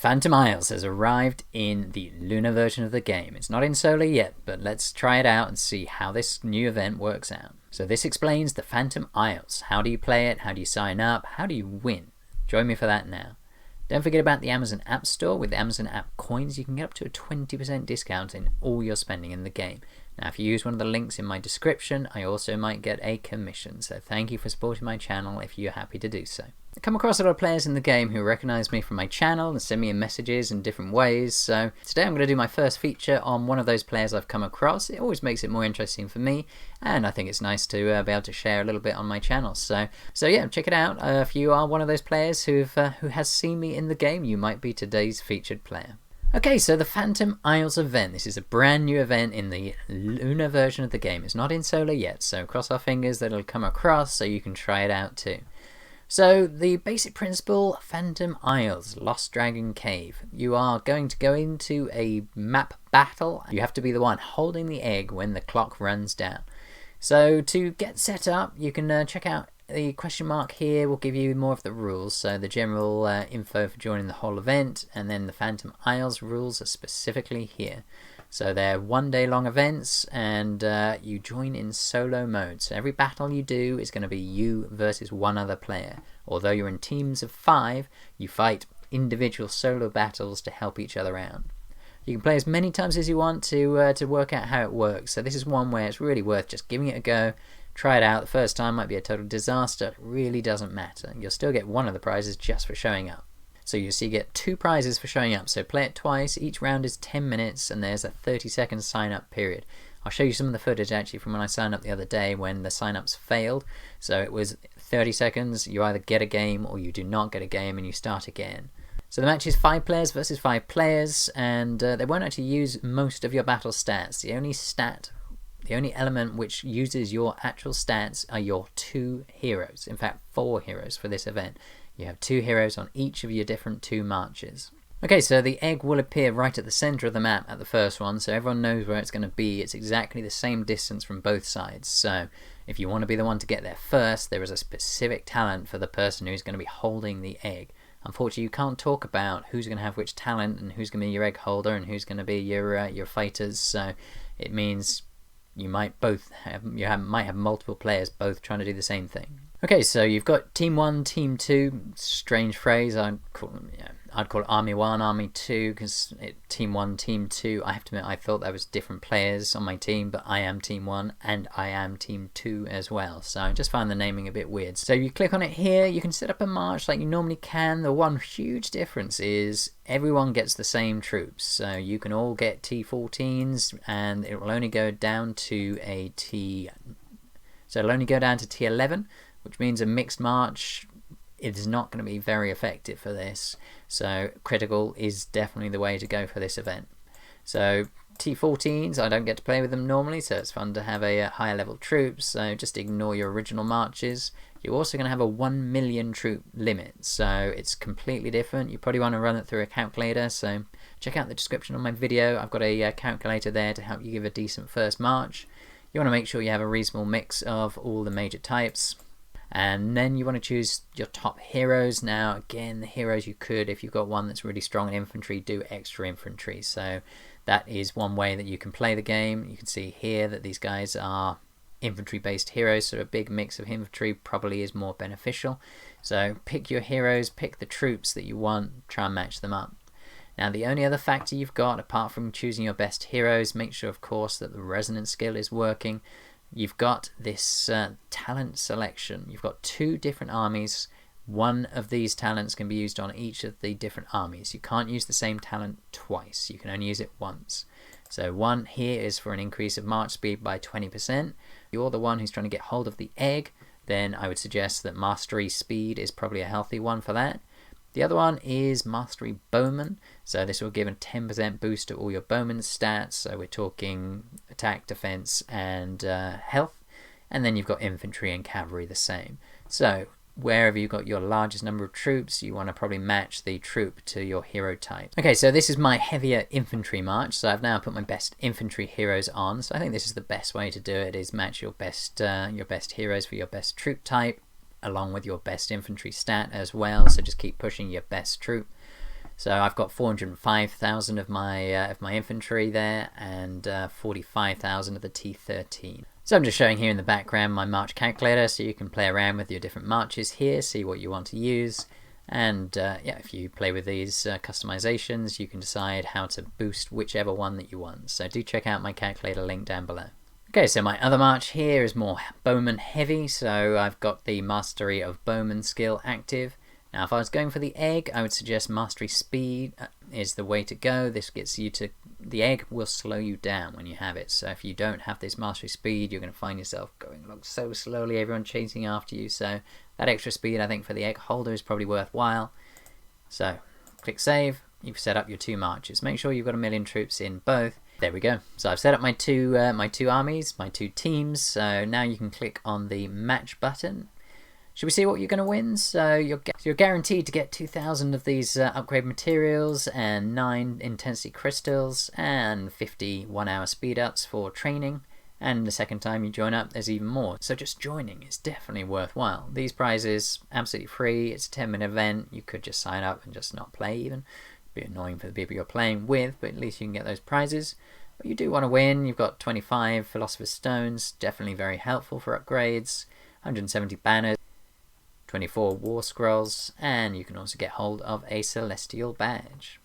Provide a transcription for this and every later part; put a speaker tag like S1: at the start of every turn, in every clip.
S1: Phantom Isles has arrived in the Lunar version of the game. It's not in Solar yet, but let's try it out and see how this new event works out. So this explains the Phantom Isles. How do you play it? How do you sign up? How do you win? Join me for that now. Don't forget about the Amazon App Store. With Amazon App Coins, you can get up to a 20% discount in all your spending in the game. Now, if you use one of the links in my description, I also might get a commission. So thank you for supporting my channel if you're happy to do so. I come across a lot of players in the game who recognize me from my channel and send me messages in different ways. So today I'm going to do my first feature on one of those players I've come across. It always makes it more interesting for me, and I think it's nice to be able to share a little bit on my channel. So yeah, check it out. If you are one of those players who has seen me in the game, you might be today's featured player. Okay, so the Phantom Isles event. This is a brand new event in the Lunar version of the game. It's not in Solar yet, so cross our fingers that it'll come across so you can try it out too. So the basic principle, Phantom Isles, Lost Dragon Cave. You are going to go into a map battle. You have to be the one holding the egg when the clock runs down. So to get set up, you can check out the question mark here. Will give you more of the rules, so the general info for joining the whole event, and then the Phantom Isles rules are specifically here. So they're 1 day long events, and you join in solo mode. So every battle you do is going to be you versus one other player. Although you're in teams of 5, you fight individual solo battles to help each other out. You can play as many times as you want to work out how it works. So this is one where it's really worth just giving it a go. Try it out. The first time might be a total disaster. It really doesn't matter. You'll still get one of the prizes just for showing up. So you see, you get 2 prizes for showing up. So play it twice. Each round is 10 minutes, and there's a 30-second sign-up period. I'll show you some of the footage actually from when I signed up the other day when the sign-ups failed. So it was 30 seconds. You either get a game or you do not get a game, and you start again. So the match is 5 players versus 5 players, and they won't actually use most of your battle stats. The only element which uses your actual stats are your 2 heroes. In fact, 4 heroes for this event. You have 2 heroes on each of your different 2 marches. Okay, so the egg will appear right at the center of the map at the first one, so everyone knows where it's going to be. It's exactly the same distance from both sides. So if you want to be the one to get there first, there is a specific talent for the person who's going to be holding the egg. Unfortunately, you can't talk about who's going to have which talent and who's going to be your egg holder and who's going to be your fighters. So it means you might might have multiple players both trying to do the same thing. Okay, so you've got Team 1, Team 2. Strange phrase. I'd call it Army 1, Army 2, because Team 1, Team 2. I have to admit, I thought there was different players on my team, but I am Team 1 and I am Team 2 as well. So I just found the naming a bit weird. So you click on it here. You can set up a march like you normally can. The one huge difference is everyone gets the same troops. So you can all get T14s, and it will only go down to it'll only go down to T11. Which means a mixed march is not going to be very effective for this. So critical is definitely the way to go for this event. So T14s, I don't get to play with them normally, so it's fun to have a higher level troops. So just ignore your original marches. You're also going to have a 1 million troop limit, so it's completely different. You probably want to run it through a calculator, so check out the description on my video. I've got a calculator there to help you give a decent first march. You want to make sure you have a reasonable mix of all the major types. And then you want to choose your top heroes. Now again, the heroes you could, if you've got one that's really strong in infantry, do extra infantry. So that is one way that you can play the game. You can see here that these guys are infantry based heroes, so a big mix of infantry probably is more beneficial. So pick your heroes, pick the troops that you want, try and match them up. Now the only other factor you've got apart from choosing your best heroes, make sure of course that the resonance skill is working. You've got this talent selection. You've got 2 different armies. One of these talents can be used on each of the different armies. You can't use the same talent twice. You can only use it once. So one here is for an increase of march speed by 20%. You're the one who's trying to get hold of the egg. Then I would suggest that mastery speed is probably a healthy one for that. The other one is Mastery Bowman, so this will give a 10% boost to all your bowman stats, so we're talking attack, defense, and health. And then you've got infantry and cavalry the same. So wherever you've got your largest number of troops, you want to probably match the troop to your hero type. Okay, so this is my heavier infantry march, so I've now put my best infantry heroes on, so I think this is the best way to do it, is match your best heroes for your best troop type, along with your best infantry stat as well, so just keep pushing your best troop. So I've got 405,000 of my infantry there, and 45,000 of the T13. So I'm just showing here in the background my march calculator, so you can play around with your different marches here, see what you want to use. And yeah, if you play with these customizations, you can decide how to boost whichever one that you want. So do check out my calculator link down below. Okay, so my other march here is more bowman heavy, so I've got the mastery of bowman skill active. Now if I was going for the egg, I would suggest mastery speed is the way to go. This gets you to, the egg will slow you down when you have it, so if you don't have this mastery speed, you're going to find yourself going along so slowly, everyone chasing after you. So that extra speed I think for the egg holder is probably worthwhile. So click save, you've set up your 2 marches. Make sure you've got 1,000,000 troops in both. There we go. So I've set up my two armies, my 2 teams. So now you can click on the match button. Should we see what you're going to win? So you're guaranteed to get 2,000 of these upgrade materials and 9 intensity crystals and 50 1-hour speed ups for training. And the second time you join up, there's even more. So just joining is definitely worthwhile. These prizes, absolutely free. It's a 10-minute event. You could just sign up and just not play even. It'd be annoying for the people you're playing with, but at least you can get those prizes. But you do want to win. You've got 25 Philosopher's Stones, definitely very helpful for upgrades. 170 banners. 24 War Scrolls, and you can also get hold of a Celestial Badge.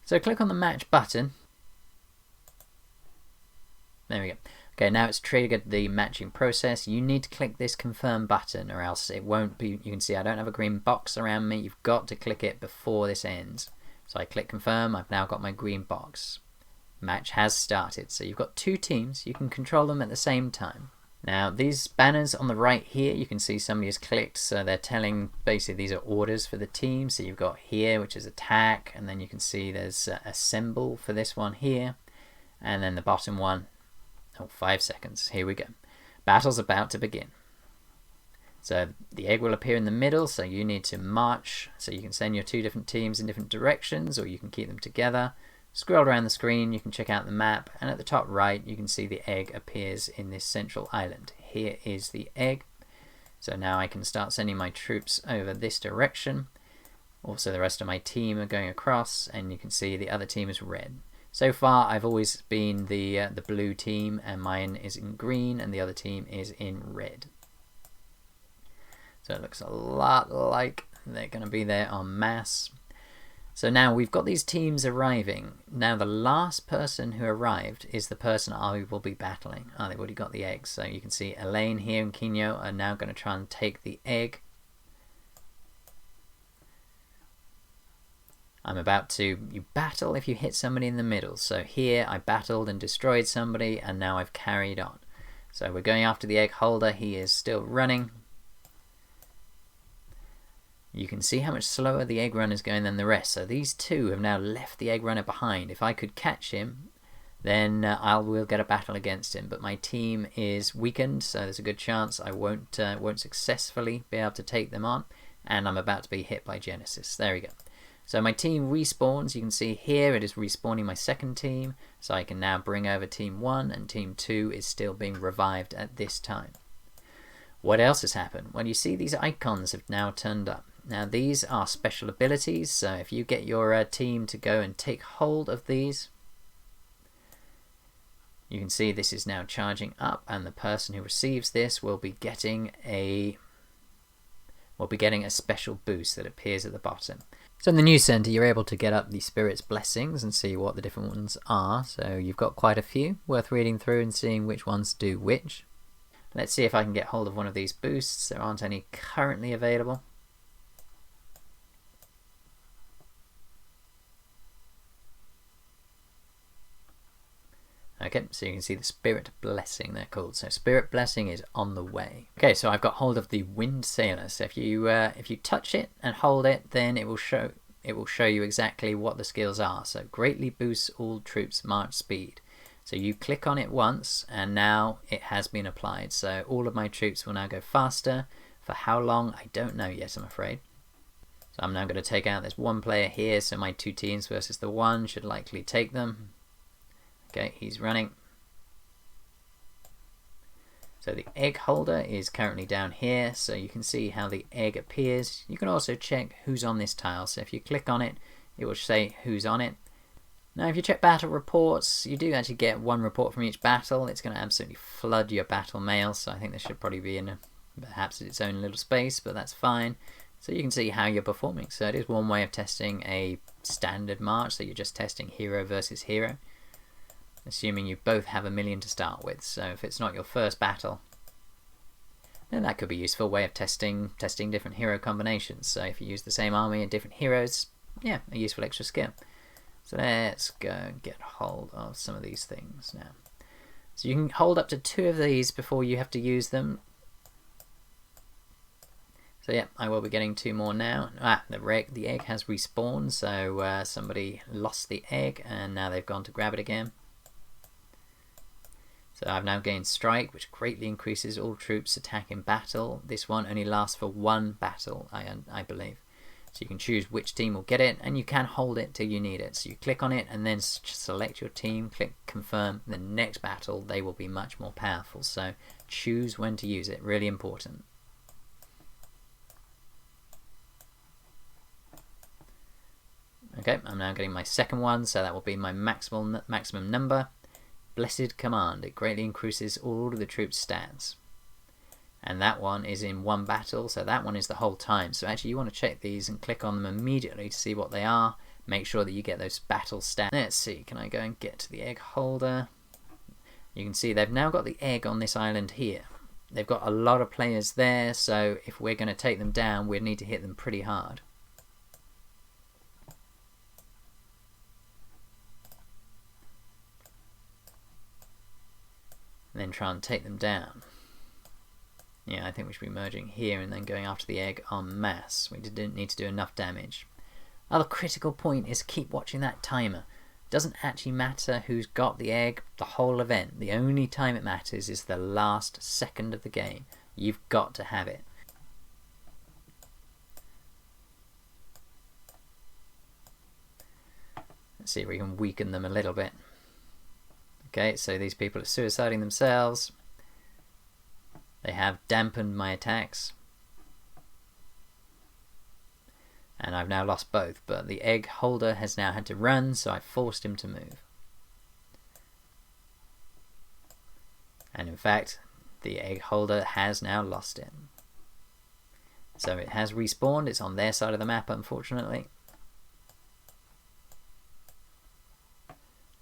S1: So click on the match button. There we go. Okay, now it's triggered the matching process. You need to click this confirm button or else it won't be. You can see I don't have a green box around me. You've got to click it before this ends. So I click confirm, I've now got my green box. Match has started. So you've got 2 teams, you can control them at the same time. Now these banners on the right here, you can see somebody has clicked, so they're telling, basically these are orders for the team. So you've got here, which is attack, and then you can see there's a symbol for this one here, and then the bottom one, 5 seconds, here we go. Battle's about to begin. So the egg will appear in the middle, so you need to march, so you can send your 2 different teams in different directions, or you can keep them together. Scroll around the screen, you can check out the map, and at the top right you can see the egg appears in this central island. Here is the egg. So now I can start sending my troops over this direction. Also the rest of my team are going across, and you can see the other team is red. So far I've always been the blue team, and mine is in green and the other team is in red. So it looks a lot like they're going to be there en masse. So now we've got these teams arriving. Now the last person who arrived is the person I will be battling. Oh, they've already got the eggs. So you can see Elaine here and Kinyo are now going to try and take the egg. I'm about to, you battle if you hit somebody in the middle. So here I battled and destroyed somebody, and now I've carried on. So we're going after the egg holder. He is still running. You can see how much slower the egg runner is going than the rest. So these 2 have now left the egg runner behind. If I could catch him, then I will get a battle against him. But my team is weakened, so there's a good chance I won't successfully be able to take them on. And I'm about to be hit by Genesis. There we go. So my team respawns. You can see here it is respawning my second team. So I can now bring over team 1, and team 2 is still being revived at this time. What else has happened? Well, you see these icons have now turned up. Now these are special abilities, so if you get your team to go and take hold of these, you can see this is now charging up, and the person who receives this will be getting a special boost that appears at the bottom. So in the news center you're able to get up the Spirit's blessings and see what the different ones are. So you've got quite a few, worth reading through and seeing which ones do which. Let's see if I can get hold of one of these boosts. There aren't any currently available. Okay, so you can see the Spirit Blessing, they're called. So Spirit Blessing is on the way. Okay, so I've got hold of the Wind Sailor. So if you touch it and hold it, then it will show you exactly what the skills are. So greatly boosts all troops' march speed. So you click on it once, and now it has been applied. So all of my troops will now go faster. For how long, I don't know yet, I'm afraid. So I'm now going to take out this 1 player here. So my 2 teams versus the 1 should likely take them. Okay, he's running. So the egg holder is currently down here, so you can see how the egg appears. You can also check who's on this tile. So if you click on it, it will say who's on it. Now if you check battle reports, you do actually get one report from each battle. It's going to absolutely flood your battle mail, so I think this should probably be in perhaps its own little space, but that's fine. So you can see how you're performing. So it is one way of testing a standard march, so you're just testing hero versus hero, assuming you both have 1,000,000 to start with. So if it's not your first battle, then that could be a useful way of testing different hero combinations. So if you use the same army and different heroes, yeah, a useful extra skill. So let's go and get hold of some of these things now. So you can hold up to 2 of these before you have to use them. So yeah, I will be getting 2 more now. The egg has respawned, so somebody lost the egg and now they've gone to grab it again. So I've now gained strike, which greatly increases all troops attack in battle. This one only lasts for 1 battle, I believe. So you can choose which team will get it, and you can hold it till you need it. So you click on it and then select your team, click confirm. The next battle they will be much more powerful, so choose when to use it, really important. Okay, I'm now getting my second one, so that will be my maximum number. Blessed Command, it greatly increases all of the troops' stats. And that one is in 1 battle, so that one is the whole time. So actually you want to check these and click on them immediately to see what they are. Make sure that you get those battle stats. Let's see, can I go and get to the egg holder? You can see they've now got the egg on this island here. They've got a lot of players there, so if we're going to take them down, we'd need to hit them pretty hard. And then try and take them down. Yeah, I think we should be merging here and then going after the egg en masse. We didn't need to do enough damage. Other critical point is keep watching that timer. It doesn't actually matter who's got the egg the whole event. The only time it matters is the last second of the game. You've got to have it. Let's see if we can weaken them a little bit. Okay, so these people are suiciding themselves. They have dampened my attacks. And I've now lost both, but the egg holder has now had to run, so I forced him to move. And in fact, the egg holder has now lost it. So it has respawned, it's on their side of the map, unfortunately.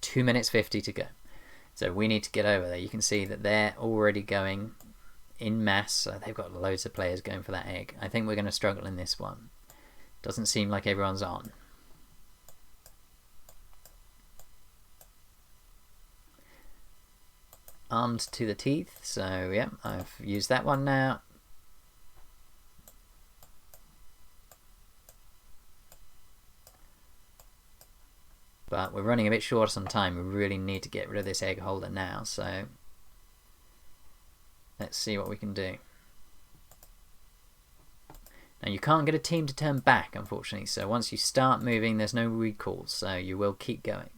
S1: 2 minutes 50 to go. So we need to get over there. You can see that they're already going in mass, so they've got loads of players going for that egg. I think we're going to struggle in this one. Doesn't seem like everyone's on. Armed to the teeth, so yeah, I've used that one now. But we're running a bit short on time. We really need to get rid of this egg holder now, so let's see what we can do. Now you can't get a team to turn back, unfortunately, so once you start moving there's no recall, so you will keep going.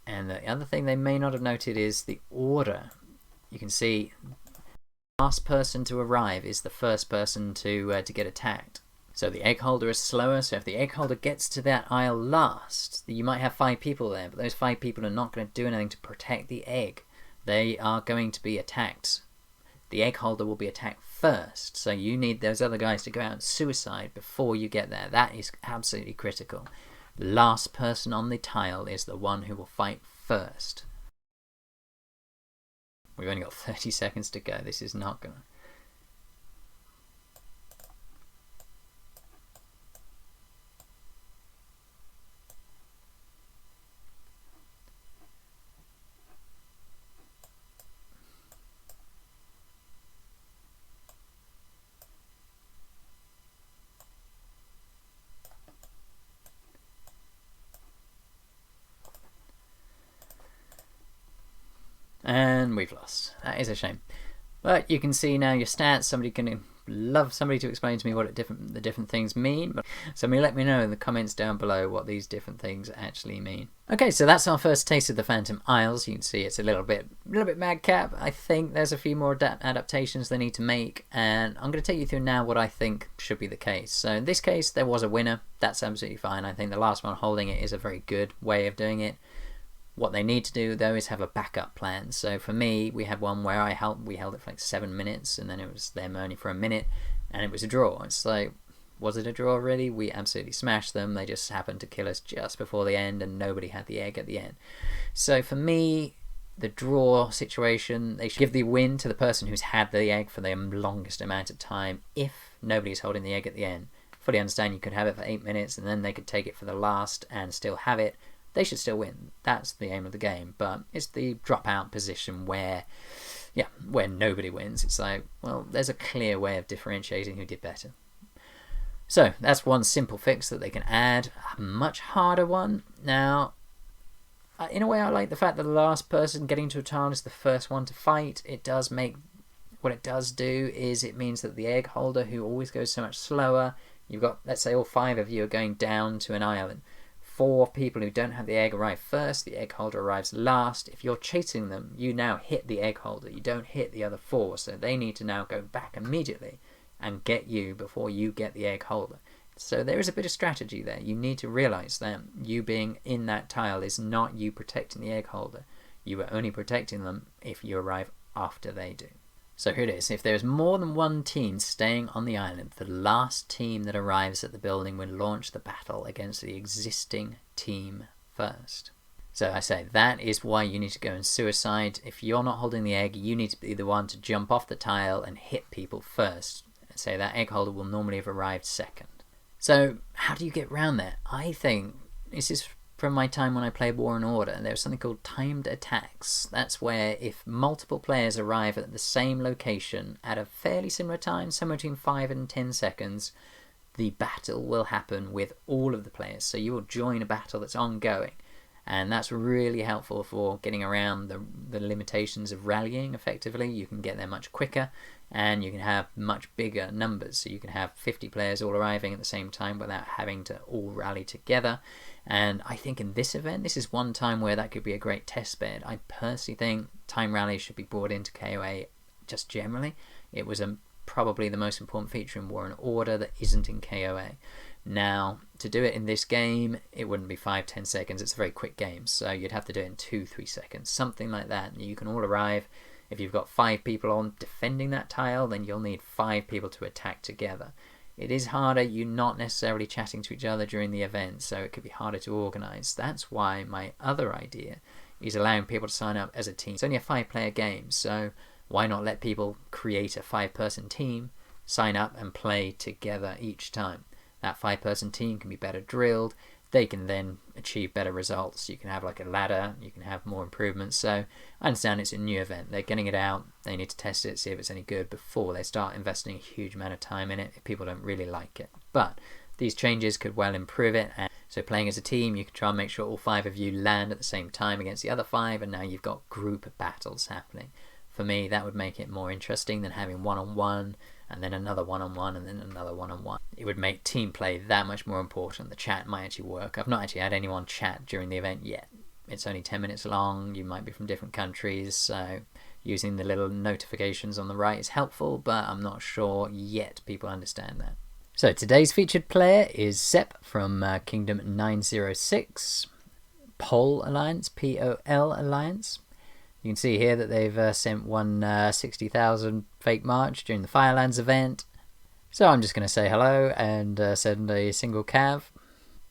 S1: And the other thing they may not have noted is the order. You can see the last person to arrive is the first person to get attacked. So the egg holder is slower, so if the egg holder gets to that isle last, you might have 5 people there, but those 5 people are not going to do anything to protect the egg. They are going to be attacked. The egg holder will be attacked first, so you need those other guys to go out and suicide before you get there. That is absolutely critical. The last person on the tile is the one who will fight first. We've only got 30 seconds to go. This is not going to... And we've lost. That is a shame. But you can see now your stats. Somebody can love somebody to explain to me what the different things mean. But somebody let me know in the comments down below what these different things actually mean. Okay, so that's our first taste of the Phantom Isles. You can see it's a little bit madcap. I think there's a few more adaptations they need to make, and I'm going to take you through now what I think should be the case. So in this case, there was a winner. That's absolutely fine. I think the last one holding it is a very good way of doing it. What they need to do though is have a backup plan. So for me, we had one where we held it for like 7 minutes, and then it was them only for a minute, and it was a draw. It's like, was it a draw really? We absolutely smashed them. They just happened to kill us just before the end, and nobody had the egg at the end. So for me, the draw situation, they should give the win to the person who's had the egg for the longest amount of time if nobody's holding the egg at the end. Fully understand you could have it for 8 minutes and then they could take it for the last and still have it. They should still win. That's the aim of the game. But it's the dropout position where nobody wins. It's like, well, there's a clear way of differentiating who did better. So that's one simple fix that they can add. A much harder one. Now, in a way, I like the fact that the last person getting to a tile is the first one to fight. It does make, what it does do is it means that the egg holder, who always goes so much slower, you've got, let's say all 5 of you are going down to an island. 4 people who don't have the egg arrive first, the egg holder arrives last. If you're chasing them, you now hit the egg holder. You don't hit the other 4, so they need to now go back immediately and get you before you get the egg holder. So there is a bit of strategy there. You need to realize that you being in that tile is not you protecting the egg holder. You are only protecting them if you arrive after they do. So here it is. If there's more than one team staying on the island, the last team that arrives at the building will launch the battle against the existing team first. So I say that is why you need to go and suicide. If you're not holding the egg, you need to be the one to jump off the tile and hit people first. Say that egg holder will normally have arrived second. So how do you get around that? I think this is from my time when I played War and Order. There's something called timed attacks. That's where if multiple players arrive at the same location at a fairly similar time, somewhere between 5 and 10 seconds, the battle will happen with all of the players. So you will join a battle that's ongoing. And that's really helpful for getting around the limitations of rallying effectively. You can get there much quicker, and you can have much bigger numbers. So you can have 50 players all arriving at the same time without having to all rally together. And I think in this event, this is one time where that could be a great test bed. I personally think time rallies should be brought into KOA just generally. It was probably the most important feature in War and Order that isn't in KOA. Now, to do it in this game, it wouldn't be 5-10 seconds. It's a very quick game, so you'd have to do it in 2-3 seconds, something like that. You can all arrive. If you've got 5 people on defending that tile, then you'll need 5 people to attack together. It is harder. You're not necessarily chatting to each other during the event, so it could be harder to organise. That's why my other idea is allowing people to sign up as a team. It's only a 5-player game, so why not let people create a 5-person team, sign up and play together each time? That 5-person team can be better drilled. They can then achieve better results. You can have like a ladder. You can have more improvements. So I understand it's a new event. They're getting it out. They need to test it, see if it's any good before they start investing a huge amount of time in it if people don't really like it. But these changes could well improve it. And so playing as a team, you can try and make sure all 5 of you land at the same time against the other 5, and now you've got group battles happening. For me, that would make it more interesting than having one-on-one and then another one-on-one and then another one-on-one. It would make team play that much more important. The chat might actually work. I've not actually had anyone chat during the event yet. It's only 10 minutes long. You might be from different countries, so using the little notifications on the right is helpful, but I'm not sure yet people understand that. So today's featured player is Sepp from Kingdom 906, Pol Alliance, P-O-L Alliance. You can see here that they've sent one 60,000 fake march during the Firelands event. So I'm just going to say hello and send a single cav.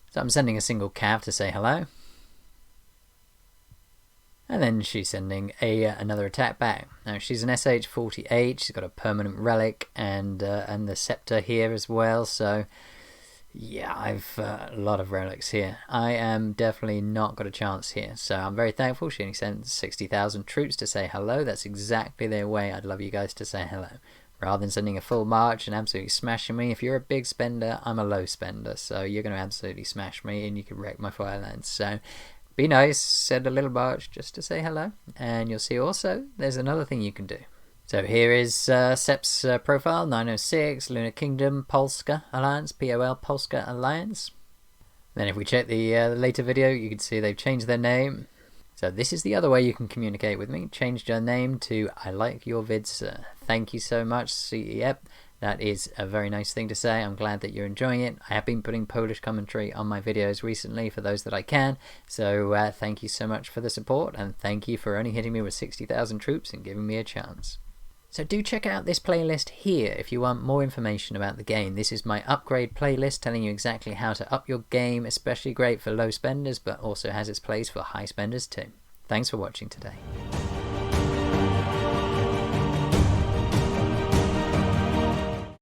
S1: So I'm sending a single cav to say hello. And then she's sending another attack back. Now she's an SH-48, she's got a permanent relic and the scepter here as well. So yeah, I've a lot of relics here. I am definitely not got a chance here, so I'm very thankful. She only sent 60,000 troops to say hello. That's exactly their way I'd love you guys to say hello. Rather than sending a full march and absolutely smashing me. If you're a big spender, I'm a low spender, so you're going to absolutely smash me and you can wreck my Firelands. So be nice, send a little march just to say hello. And you'll see also there's another thing you can do. So here is Sep's profile, 906, Lunar Kingdom Polska Alliance, POL Polska Alliance. Then if we check the later video, you can see they've changed their name. So this is the other way you can communicate with me. Changed your name to I like your vids. Thank you so much. Yep, that is a very nice thing to say. I'm glad that you're enjoying it. I have been putting Polish commentary on my videos recently for those that I can. So thank you so much for the support, and thank you for only hitting me with 60,000 troops and giving me a chance. So do check out this playlist here if you want more information about the game. This is my upgrade playlist telling you exactly how to up your game, especially great for low spenders, but also has its place for high spenders too. Thanks for watching today.